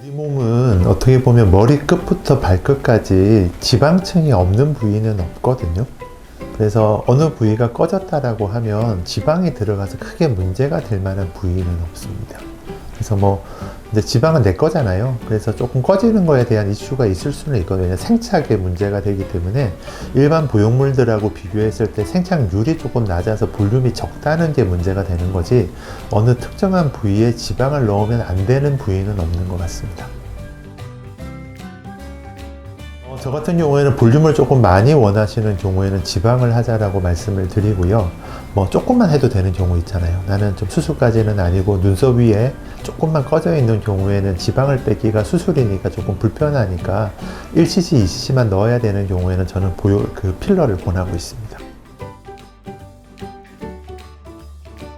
우리 몸은 어떻게 보면 머리끝부터 발끝까지 지방층이 없는 부위는 없거든요. 그래서 어느 부위가 꺼졌다라고 하면 지방이 들어가서 크게 문제가 될 만한 부위는 없습니다. 그래서 이제 지방은 내 거잖아요. 그래서 조금 꺼지는 거에 대한 이슈가 있을 수는 있거든요. 생착에 문제가 되기 때문에 일반 부용물들하고 비교했을 때 생착률이 조금 낮아서 볼륨이 적다는 게 문제가 되는 거지, 어느 특정한 부위에 지방을 넣으면 안 되는 부위는 없는 것 같습니다. 저 같은 경우에는 볼륨을 조금 많이 원하시는 경우에는 지방을 하자라고 말씀을 드리고요. 조금만 해도 되는 경우 있잖아요. 나는 좀 수술까지는 아니고 눈썹 위에 조금만 꺼져 있는 경우에는 지방을 빼기가 수술이니까 조금 불편하니까 1cc, 2cc만 넣어야 되는 경우에는 저는 필러를 권하고 있습니다.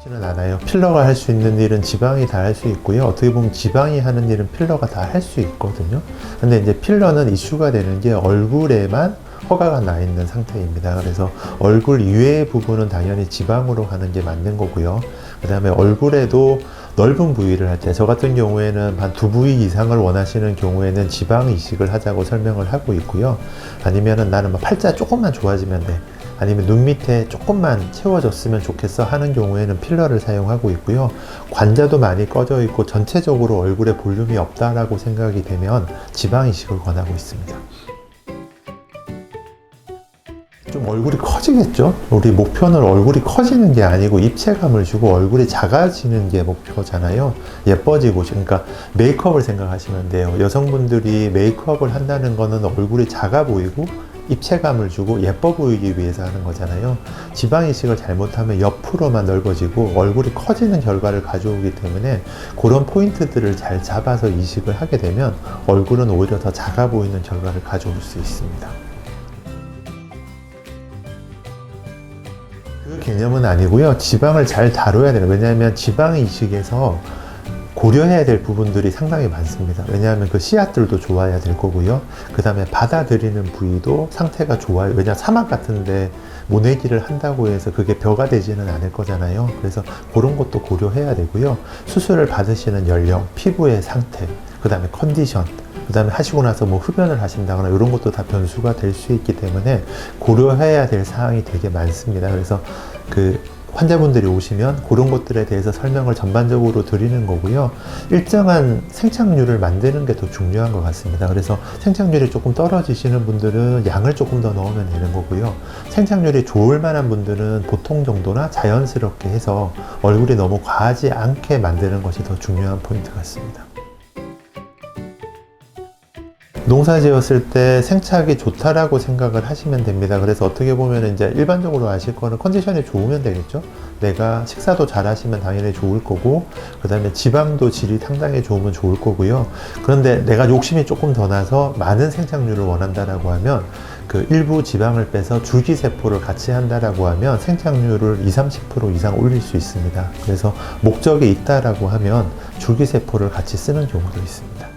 는 않아요. 필러가 할 수 있는 일은 지방이 다 할 수 있고요. 어떻게 보면 지방이 하는 일은 필러가 다 할 수 있거든요. 근데 이제 필러는 이슈가 되는 게 얼굴에만 허가가 나 있는 상태입니다. 그래서 얼굴 이외의 부분은 당연히 지방으로 하는 게 맞는 거고요. 그 다음에 얼굴에도 넓은 부위를 할 때, 저 같은 경우에는 한 2부위 이상을 원하시는 경우에는 지방 이식을 하자고 설명을 하고 있고요. 아니면은 나는 팔자 조금만 좋아지면 돼, 아니면 눈 밑에 조금만 채워졌으면 좋겠어 하는 경우에는 필러를 사용하고 있고요. 관자도 많이 꺼져 있고 전체적으로 얼굴에 볼륨이 없다라고 생각이 되면 지방 이식을 권하고 있습니다. 좀 얼굴이 커지겠죠? 우리 목표는 얼굴이 커지는 게 아니고 입체감을 주고 얼굴이 작아지는 게 목표잖아요. 예뻐지고, 그러니까 메이크업을 생각하시면 돼요. 여성분들이 메이크업을 한다는 거는 얼굴이 작아 보이고 입체감을 주고 예뻐 보이기 위해서 하는 거잖아요. 지방 이식을 잘못하면 옆으로만 넓어지고 얼굴이 커지는 결과를 가져오기 때문에 그런 포인트들을 잘 잡아서 이식을 하게 되면 얼굴은 오히려 더 작아 보이는 결과를 가져올 수 있습니다. 그 개념은 아니고요. 지방을 잘 다뤄야 돼요. 왜냐하면 지방 이식에서 고려해야 될 부분들이 상당히 많습니다. 왜냐하면 그 씨앗들도 좋아야 될 거고요. 그 다음에 받아들이는 부위도 상태가 좋아요. 왜냐, 사막 같은데 모내기를 한다고 해서 그게 벼가 되지는 않을 거잖아요. 그래서 그런 것도 고려해야 되고요. 수술을 받으시는 연령, 피부의 상태, 그 다음에 컨디션, 그 다음에 하시고 나서 흡연을 하신다거나 이런 것도 다 변수가 될 수 있기 때문에 고려해야 될 사항이 되게 많습니다. 그래서 환자분들이 오시면 그런 것들에 대해서 설명을 전반적으로 드리는 거고요. 일정한 생착률을 만드는 게 더 중요한 것 같습니다. 그래서 생착률이 조금 떨어지시는 분들은 양을 조금 더 넣으면 되는 거고요. 생착률이 좋을 만한 분들은 보통 정도나 자연스럽게 해서 얼굴이 너무 과하지 않게 만드는 것이 더 중요한 포인트 같습니다. 농사 지었을 때 생착이 좋다라고 생각을 하시면 됩니다. 그래서 어떻게 보면 이제 일반적으로 아실 거는 컨디션이 좋으면 되겠죠. 내가 식사도 잘 하시면 당연히 좋을 거고, 그 다음에 지방도 질이 상당히 좋으면 좋을 거고요. 그런데 내가 욕심이 조금 더 나서 많은 생착률을 원한다라고 하면 일부 지방을 빼서 줄기세포를 같이 한다라고 하면 생착률을 20, 30% 이상 올릴 수 있습니다. 그래서 목적이 있다라고 하면 줄기세포를 같이 쓰는 경우도 있습니다.